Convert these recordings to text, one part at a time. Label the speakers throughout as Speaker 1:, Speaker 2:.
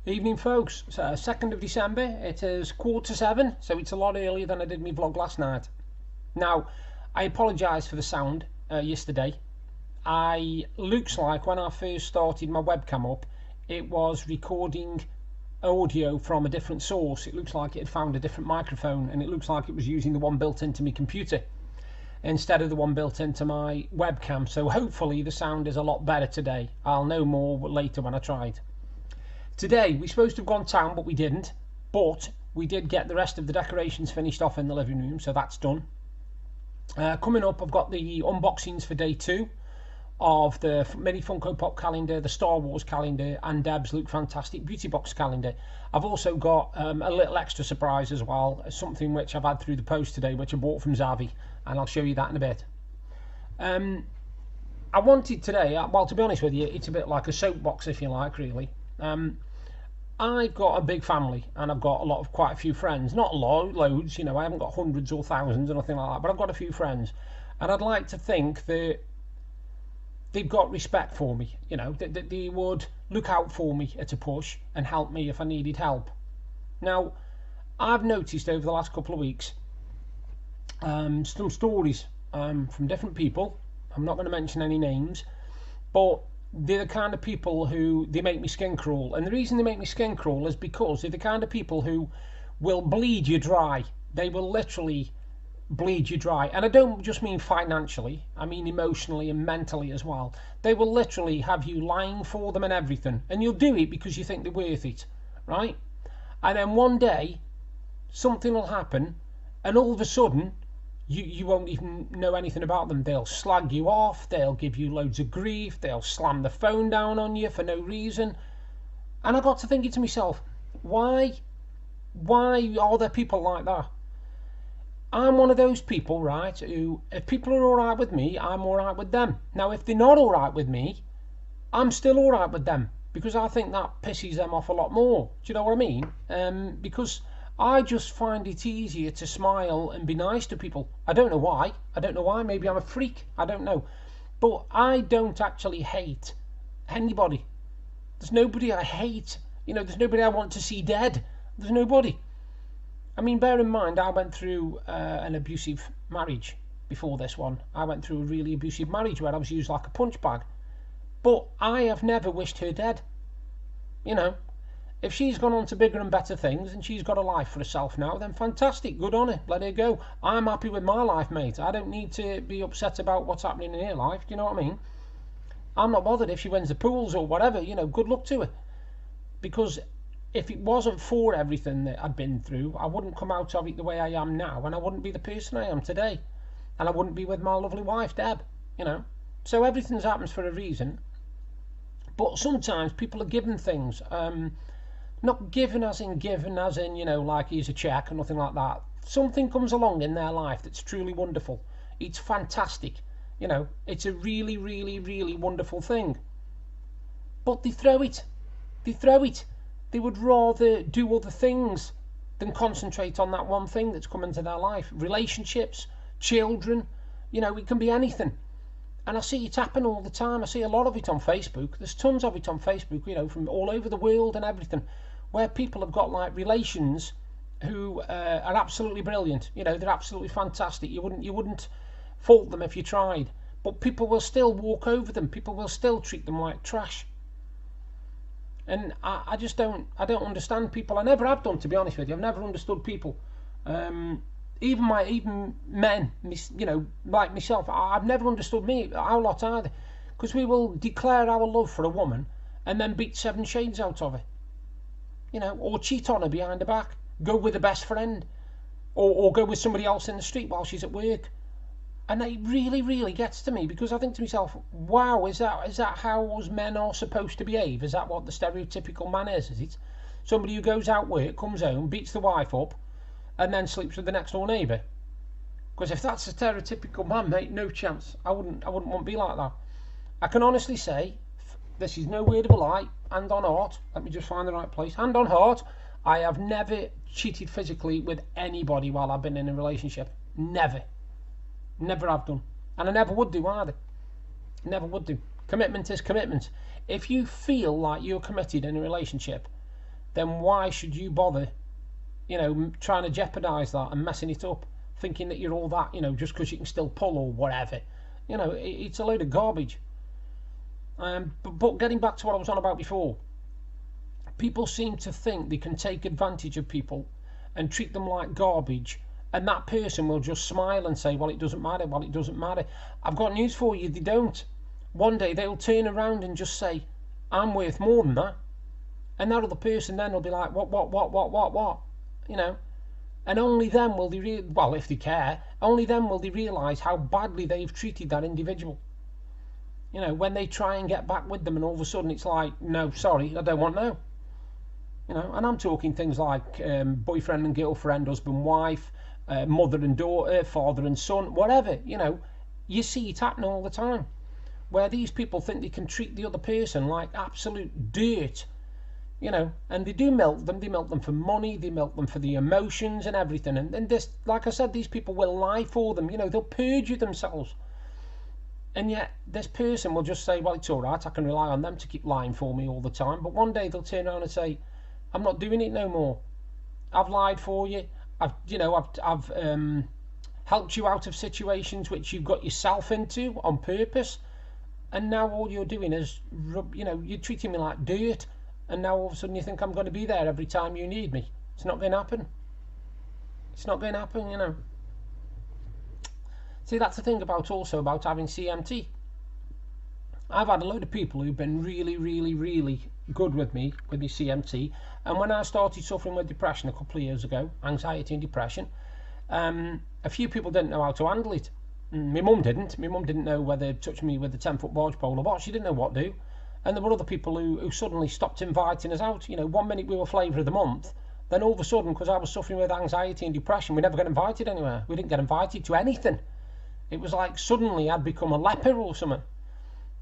Speaker 1: Evening, folks. So, 2nd of December. It is 6:45, so it's a lot earlier than I did my vlog last night. Now, I apologise for the sound yesterday. Looks like when I first started my webcam up, it was recording audio from a different source. It looks like it had found a different microphone, and it looks like it was using the one built into my computer instead of the one built into my webcam. So hopefully the sound is a lot better today. I'll know more later when I try it. Today, we were supposed to have gone town, but we didn't. But we did get the rest of the decorations finished off in the living room, so that's done. Coming up, I've got the unboxings for day 2 of the mini Funko Pop calendar, the Star Wars calendar, and Deb's Look Fantastic Beauty Box calendar. I've also got a little extra surprise as well, something which I've had through the post today, which I bought from Zavi, and I'll show you that in a bit. I wanted today, well, to be honest with you, it's a bit like a soapbox, if you like, really. I've got a big family, and I've got quite a few friends. Not loads, you know, I haven't got hundreds or thousands or nothing like that, but I've got a few friends, and I'd like to think that they've got respect for me, you know, that they would look out for me at a push and help me if I needed help. Now, I've noticed over the last couple of weeks some stories from different people. I'm not going to mention any names, but they're the kind of people who, they make me skin crawl. And the reason they make me skin crawl is because they're the kind of people who will bleed you dry. They will literally bleed you dry. And I don't just mean financially, I mean emotionally and mentally as well. They will literally have you lying for them and everything. And you'll do it because you think they're worth it, right? And then one day, something will happen, and all of a sudden, you won't even know anything about them. They'll slag you off, they'll give you loads of grief, they'll slam the phone down on you for no reason. And I got to thinking to myself, why are there people like that? I'm one of those people, right, who, if people are alright with me, I'm alright with them. Now, if they're not alright with me, I'm still alright with them, because I think that pisses them off a lot more. Do you know what I mean? Because I just find it easier to smile and be nice to people. I don't know why. Maybe I'm a freak. I don't know. But I don't actually hate anybody. There's nobody I hate. You know, there's nobody I want to see dead. There's nobody. I mean, bear in mind, I went through an abusive marriage before this one. I went through a really abusive marriage where I was used like a punch bag. But I have never wished her dead. You know. If she's gone on to bigger and better things and she's got a life for herself now, then fantastic, good on her, let her go. I'm happy with my life, mate. I don't need to be upset about what's happening in her life, do you know what I mean? I'm not bothered if she wins the pools or whatever, you know, good luck to her. Because if it wasn't for everything that I'd been through, I wouldn't come out of it the way I am now, and I wouldn't be the person I am today. And I wouldn't be with my lovely wife, Deb, you know. So everything happens for a reason. But sometimes people are given things, not given as in, you know, like here's a check or nothing like that. Something comes along in their life that's truly wonderful. It's fantastic. You know, it's a really, really, really wonderful thing. But they throw it. They would rather do other things than concentrate on that one thing that's come into their life. Relationships, children, you know, it can be anything. And I see it happen all the time. I see a lot of it on Facebook. There's tons of it on Facebook, you know, from all over the world and everything, where people have got like relations who are absolutely brilliant. You know, they're absolutely fantastic. You wouldn't fault them if you tried. But people will still walk over them. People will still treat them like trash. And I just don't understand people. I never have done, to be honest with you. I've never understood people. Even men, you know, like myself, I've never understood our lot either, because we will declare our love for a woman and then beat 7 shades out of her, you know, or cheat on her behind her back, go with a best friend, or go with somebody else in the street while she's at work. And it really, really gets to me, because I think to myself, wow, is that how us men are supposed to behave? Is that what the stereotypical man is it? Somebody who goes out work, comes home, beats the wife up, and then sleeps with the next door neighbour? Because if that's a stereotypical man, mate, no chance. I wouldn't want to be like that. I can honestly say, this is no word of a lie, hand on heart, let me just find the right place, hand on heart, I have never cheated physically with anybody while I've been in a relationship. Never have done, and I never would do either. Never would do. Commitment is commitment. If you feel like you're committed in a relationship, then why should you bother, trying to jeopardise that and messing it up, thinking that you're all that, just because you can still pull or whatever. It's a load of garbage. But getting back to what I was on about before, people seem to think they can take advantage of people and treat them like garbage, and that person will just smile and say, well, it doesn't matter, I've got news for you, they don't. One day they'll turn around and just say, I'm worth more than that, and that other person then will be like, what, and only then will they if they care, only then will they realise how badly they've treated that individual. When they try and get back with them, and all of a sudden it's like, no, sorry, I don't want no. And I'm talking things like boyfriend and girlfriend, husband, wife, mother and daughter, father and son, whatever. You see it happen all the time, where these people think they can treat the other person like absolute dirt, and they do milk them. They milk them for money, they milk them for the emotions and everything. And this, like I said, these people will lie for them. They'll perjure themselves. And yet this person will just say, well, it's all right, I can rely on them to keep lying for me all the time. But one day they'll turn around and say, I'm not doing it no more. I've lied for you. I've helped you out of situations which you've got yourself into on purpose. And now all you're doing is, you're treating me like dirt. And now all of a sudden you think I'm going to be there every time you need me. It's not going to happen. It's not going to happen, See, that's the thing about having CMT. I've had a load of people who've been really, really, really good with me with my CMT. And when I started suffering with depression a couple of years ago, anxiety and depression, a few people didn't know how to handle it. My mum didn't. My mum didn't know whether to touch me with the 10-foot barge pole or what. She didn't know what to do. And there were other people who suddenly stopped inviting us out. 1 minute we were flavour of the month. Then all of a sudden, because I was suffering with anxiety and depression, we never got invited anywhere. We didn't get invited to anything. It was like suddenly I'd become a leper or something.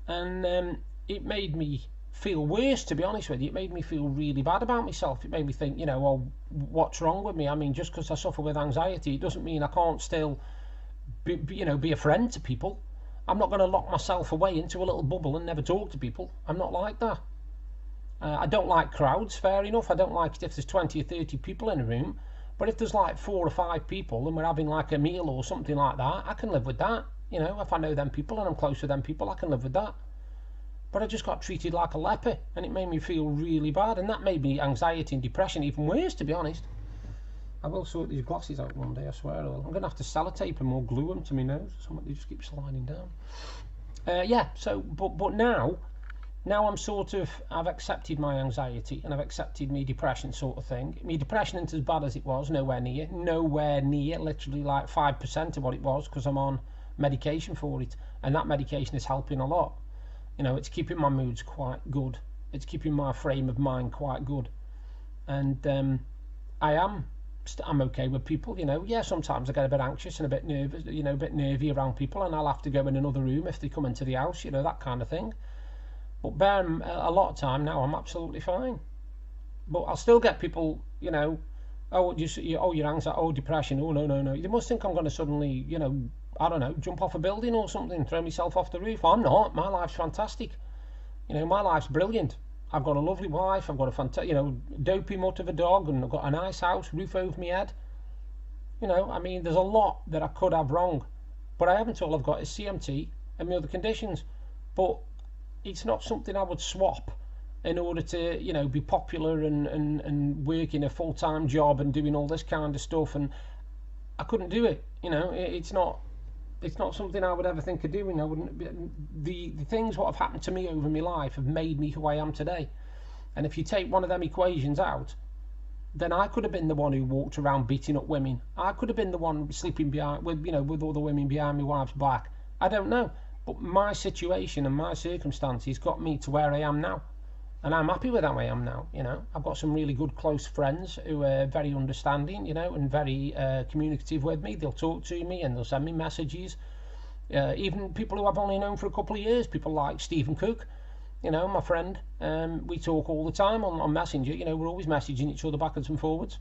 Speaker 1: And it made me feel worse, to be honest with you. It made me feel really bad about myself. It made me think, well, what's wrong with me? I mean, just because I suffer with anxiety, it doesn't mean I can't still be a friend to people. I'm not going to lock myself away into a little bubble and never talk to people. I'm not like that. I don't like crowds, fair enough. I don't like it if there's 20 or 30 people in a room. But if there's like 4 or 5 people and we're having like a meal or something like that, I can live with that. If I know them people and I'm close to them people, I can live with that. But I just got treated like a leper, and it made me feel really bad, and that made me anxiety and depression even worse, to be honest. I will sort these glasses out one day, I swear I will. I'm going to have to sellotape them or glue them to my nose or something. They just keep sliding down. But now I'm I've accepted my anxiety and I've accepted my depression sort of thing. My depression isn't as bad as it was, nowhere near, literally like 5% of what it was, because I'm on medication for it, and that medication is helping a lot. It's keeping my moods quite good. It's keeping my frame of mind quite good. And I'm okay with people, sometimes I get a bit anxious and a bit nervous, a bit nervy around people, and I'll have to go in another room if they come into the house, that kind of thing. But a lot of time now, I'm absolutely fine. But I'll still get people, your anxiety, depression, no. You must think I'm going to suddenly, I don't know, jump off a building or something, throw myself off the roof. I'm not. My life's fantastic. My life's brilliant. I've got a lovely wife. I've got a fantastic, dopey mutt of a dog, and I've got a nice house, roof over my head. There's a lot that I could have wrong, but I haven't. All I've got is CMT and my other conditions. But it's not something I would swap in order to, be popular and work in a full-time job and doing all this kind of stuff. And I couldn't do it. It's not something I would ever think of doing. I wouldn't. The things what have happened to me over my life have made me who I am today. And if you take one of them equations out, then I could have been the one who walked around beating up women. I could have been the one sleeping with all the women behind my wife's back. I don't know. But my situation and my circumstances got me to where I am now. And I'm happy with how I am now, I've got some really good close friends who are very understanding, and very communicative with me. They'll talk to me and they'll send me messages. Even people who I've only known for a couple of years, people like Stephen Cook, my friend. We talk all the time on Messenger, we're always messaging each other backwards and forwards.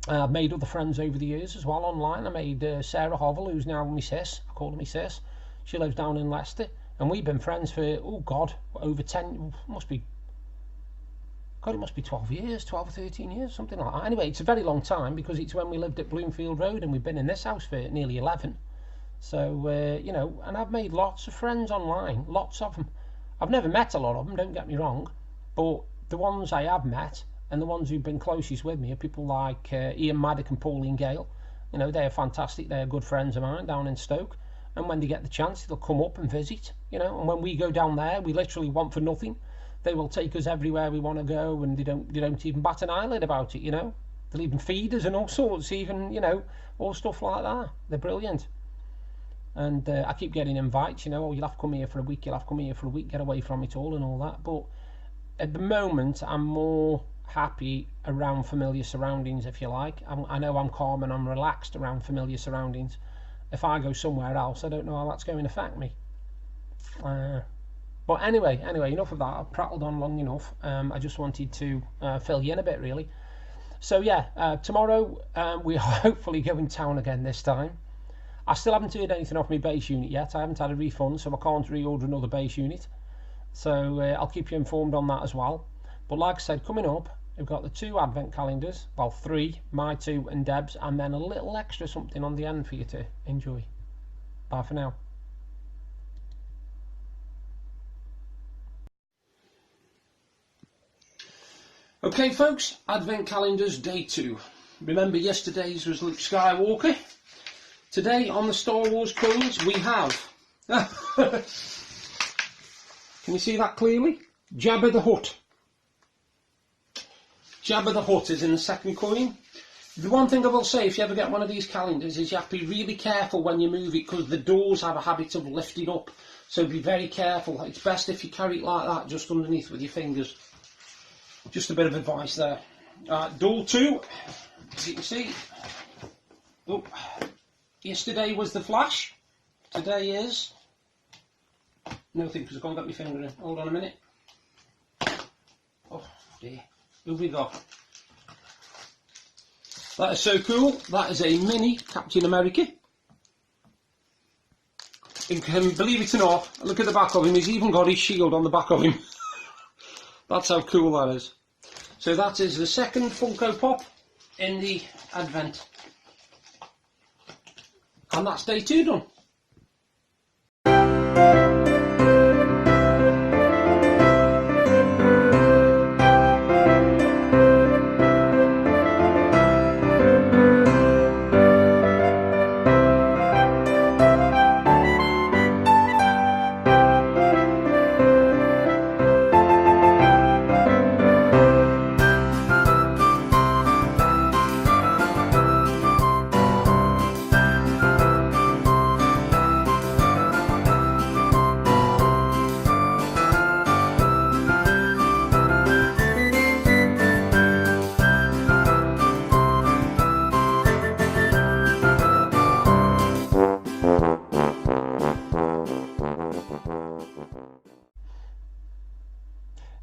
Speaker 1: I've made other friends over the years as well online. I made Sarah Hovel, who's now my sis. I call her my sis. She lives down in Leicester. And we've been friends for, over 10, must be God, it must be 12 years, 12 or 13 years, something like that. Anyway, it's a very long time because it's when we lived at Bloomfield Road and we've been in this house for nearly 11. So, you know, and I've made lots of friends online, lots of them. I've never met a lot of them, don't get me wrong, but the ones I have met and the ones who've been closest with me are people like Ian Maddock and Pauline Gale. You know, they're fantastic, they're good friends of mine down in Stoke. And when they get the chance, they'll come up and visit, you know, and when we go down there, we literally want for nothing. They will take us everywhere we want to go, and they don't even bat an eyelid about it, you know. They'll even feed us and all sorts, even, you know, all stuff like that. They're brilliant. And I keep getting invites, you know, oh, you'll have to come here for a week, you'll have to come here for a week, get away from it all and all that. But at the moment, I'm more happy around familiar surroundings, if you like. I know I'm calm and I'm relaxed around familiar surroundings. If I go somewhere else, I don't know how that's going to affect me. But anyway, enough of that. I've prattled on long enough. I just wanted to fill you in a bit, really. So yeah, tomorrow we are hopefully going town again this time. I still haven't heard anything off my base unit yet. I haven't had a refund, so I can't reorder another base unit. So I'll keep you informed on that as well. But like I said, coming up, we've got the 2 advent calendars. Well, 3, my 2 and Deb's, and then a little extra something on the end for you to enjoy. Bye for now. Okay folks, Advent Calendars Day 2. Remember yesterday's was Luke Skywalker. Today on the Star Wars coins we have, can you see that clearly? Jabba the Hutt. Jabba the Hutt is in the second coin. The one thing I will say, if you ever get one of these calendars, is you have to be really careful when you move it, because the doors have a habit of lifting up. So be very careful. It's best if you carry it like that, just underneath with your fingers. Just a bit of advice there. Door 2, as you can see. Oh, yesterday was the Flash. Today is... Nothing, because I can't get my finger in. Hold on a minute. Oh dear. Who have we got? That is so cool. That is a mini Captain America. And believe it or not, look at the back of him. He's even got his shield on the back of him. That's how cool that is. So that is the second Funko Pop in the Advent. And that's Day 2 done.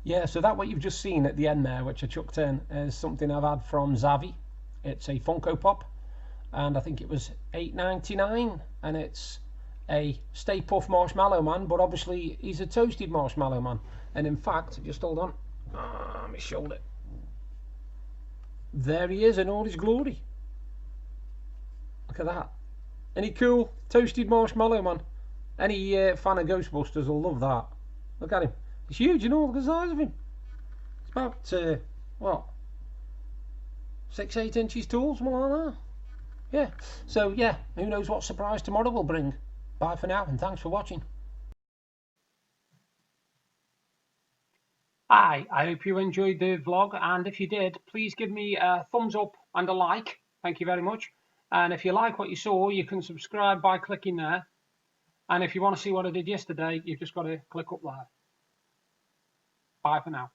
Speaker 1: Yeah, so that what you've just seen at the end there, which I chucked in, is something I've had from Zavi. It's a Funko Pop, and I think it was $8.99, and it's a Stay Puft Marshmallow Man, but obviously he's a toasted Marshmallow Man. And in fact, just hold on, let me show it. There he is in all his glory. Look at that. Any cool toasted Marshmallow Man? Any fan of Ghostbusters will love that. Look at him. He's huge, you know, look at the size of him. It's about, what, 6-8 inches tall, something like that. Yeah, so yeah, who knows what surprise tomorrow will bring. Bye for now, and thanks for watching. Hi, I hope you enjoyed the vlog, and if you did, please give me a thumbs up and a like. Thank you very much. And if you like what you saw, you can subscribe by clicking there. And if you want to see what I did yesterday, you've just got to click up there. Bye for now.